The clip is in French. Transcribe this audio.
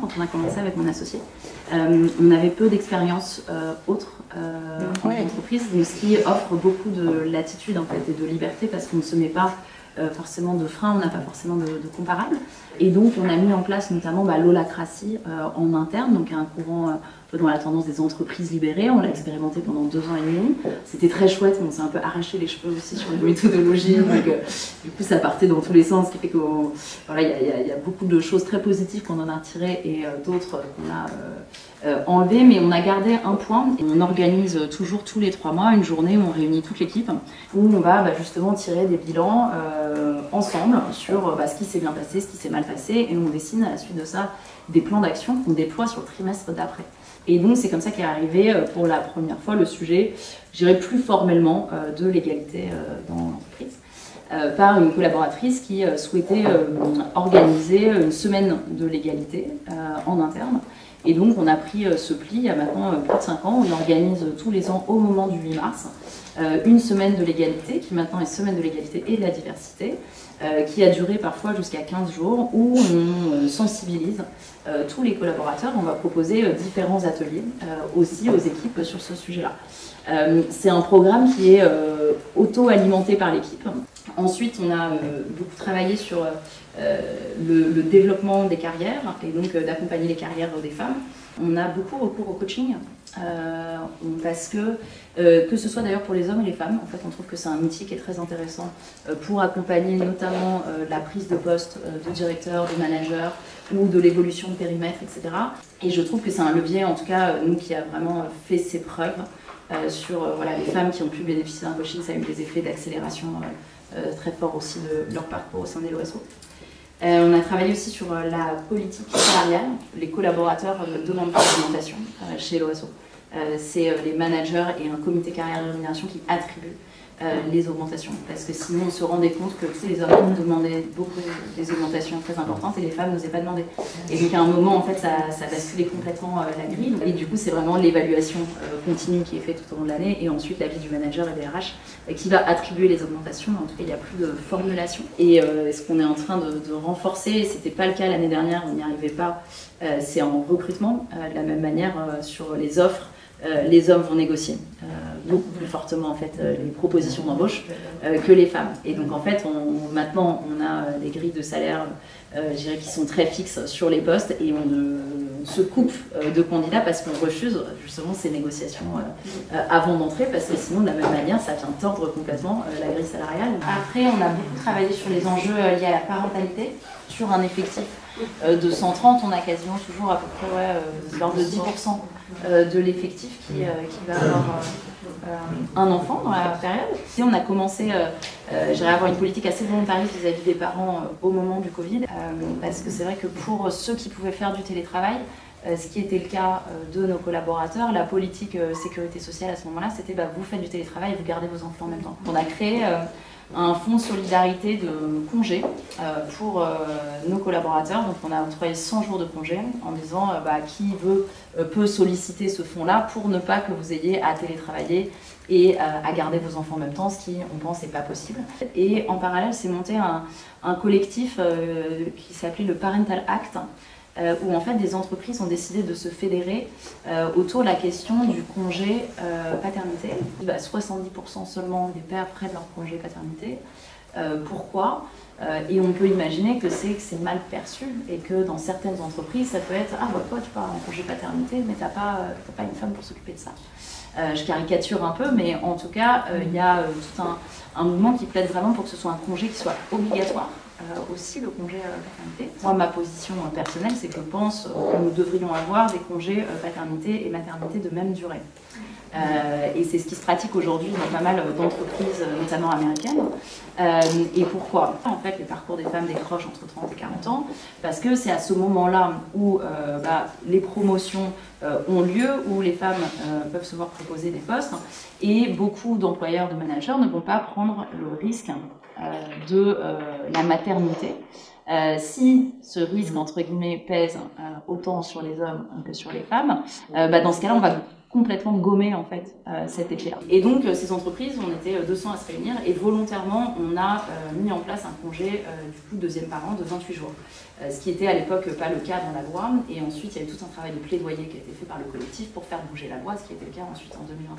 quand on a commencé avec mon associé. On avait peu d'expérience autres en entreprise, donc ce qui offre beaucoup de latitude en fait, et de liberté parce qu'on ne se met pas forcément de frein, on n'a pas forcément de comparables. Et donc on a mis en place notamment l'holacratie en interne, donc un courant dans la tendance des entreprises libérées. On l'a expérimenté pendant 2 ans et demi. C'était très chouette, mais on s'est un peu arraché les cheveux aussi sur les méthodologies. Donc, du coup, ça partait dans tous les sens, ce qui fait qu'il voilà, y a beaucoup de choses très positives qu'on en a tirées et d'autres qu'on a enlevées. Mais on a gardé un point. Et on organise toujours tous les 3 mois une journée où on réunit toute l'équipe, où on va justement tirer des bilans ensemble sur ce qui s'est bien passé, ce qui s'est mal passé. Et on dessine à la suite de ça des plans d'action qu'on déploie sur le trimestre d'après. Et donc c'est comme ça qu'est arrivé pour la première fois le sujet, je dirais plus formellement, de l'égalité dans l'entreprise, par une collaboratrice qui souhaitait organiser une semaine de l'égalité en interne. Et donc on a pris ce pli il y a maintenant plus de 5 ans, on organise tous les ans au moment du 8 mars une semaine de l'égalité, qui maintenant est semaine de l'égalité et de la diversité, qui a duré parfois jusqu'à 15 jours, où on sensibilise tous les collaborateurs. On va proposer différents ateliers aussi aux équipes sur ce sujet-là. C'est un programme qui est auto-alimenté par l'équipe. Ensuite, on a beaucoup travaillé sur le développement des carrières et donc d'accompagner les carrières des femmes. On a beaucoup recours au coaching parce que ce soit d'ailleurs pour les hommes et les femmes, en fait, on trouve que c'est un outil qui est très intéressant pour accompagner notamment la prise de poste de directeur, de manager ou de l'évolution de périmètre, etc. Et je trouve que c'est un levier, en tout cas, nous, qui a vraiment fait ses preuves sur les femmes qui ont pu bénéficier d'un coaching. Ça a eu des effets d'accélération très forts aussi de leur parcours au sein des l'OSO. On a travaillé aussi sur la politique salariale. Les collaborateurs demandent pas d'augmentation chez l'OSO. C'est les managers et un comité carrière et rémunération qui attribuent les augmentations. Parce que sinon, on se rendait compte que les hommes demandaient beaucoup des augmentations très importantes et les femmes n'osaient pas demander. Et donc, à un moment, en fait, ça basculait complètement la grille. Et du coup, c'est vraiment l'évaluation continue qui est faite tout au long de l'année et ensuite l'avis du manager et des RH qui va attribuer les augmentations. En tout cas, il n'y a plus de formulation. Et ce qu'on est en train de renforcer, ce n'était pas le cas l'année dernière, on n'y arrivait pas, c'est en recrutement. De la même manière, sur les offres, les hommes vont négocier beaucoup plus fortement en fait les propositions d'embauche que les femmes. Et donc en fait, maintenant on a des grilles de salaire, je dirais, qui sont très fixes sur les postes et on se coupe de candidats parce qu'on refuse justement ces négociations avant d'entrer, parce que sinon de la même manière ça vient tordre complètement la grille salariale. Après, on a beaucoup travaillé sur les enjeux liés à la parentalité, sur un effectif de 130, on a quasiment toujours à peu près l'ordre de 10% de l'effectif qui va avoir un enfant dans la période. Et on a commencé à avoir une politique assez volontariste vis-à-vis des parents au moment du Covid, parce que c'est vrai que pour ceux qui pouvaient faire du télétravail, ce qui était le cas de nos collaborateurs, la politique sécurité sociale à ce moment-là, c'était vous faites du télétravail et vous gardez vos enfants en même temps. On a créé un fonds de solidarité de congés pour nos collaborateurs. Donc on a octroyé 100 jours de congés en disant qui peut solliciter ce fonds-là pour ne pas que vous ayez à télétravailler et à garder vos enfants en même temps, ce qui, on pense, n'est pas possible. Et en parallèle, c'est monté un collectif qui s'appelait le Parental Act, où en fait des entreprises ont décidé de se fédérer autour de la question du congé paternité. 70% seulement des pères prennent leur congé paternité. Pourquoi et on peut imaginer que c'est mal perçu et que dans certaines entreprises, ça peut être « Ah, toi, tu pars en congé paternité, mais t'as pas une femme pour s'occuper de ça. » Je caricature un peu, mais en tout cas, il y a tout un mouvement qui plaide vraiment pour que ce soit un congé qui soit obligatoire. Aussi le congé paternité. Moi, ma position personnelle, c'est que je pense que nous devrions avoir des congés paternité et maternité de même durée. Et c'est ce qui se pratique aujourd'hui dans pas mal d'entreprises, notamment américaines. Et pourquoi? En fait, les parcours des femmes décrochent entre 30 et 40 ans, parce que c'est à ce moment-là où les promotions ont lieu, où les femmes peuvent se voir proposer des postes, et beaucoup d'employeurs, de managers ne vont pas prendre le risque de la maternité. Si ce risque, entre guillemets, pèse autant sur les hommes que sur les femmes, dans ce cas-là, on va complètement gommer en fait cet effet-là. Et donc ces entreprises, on était 200 à se réunir et volontairement on a mis en place un congé du coup deuxième parent de 28 jours. Ce qui était à l'époque pas le cas dans la loi, et ensuite il y a eu tout un travail de plaidoyer qui a été fait par le collectif pour faire bouger la loi, ce qui était le cas ensuite en 2020.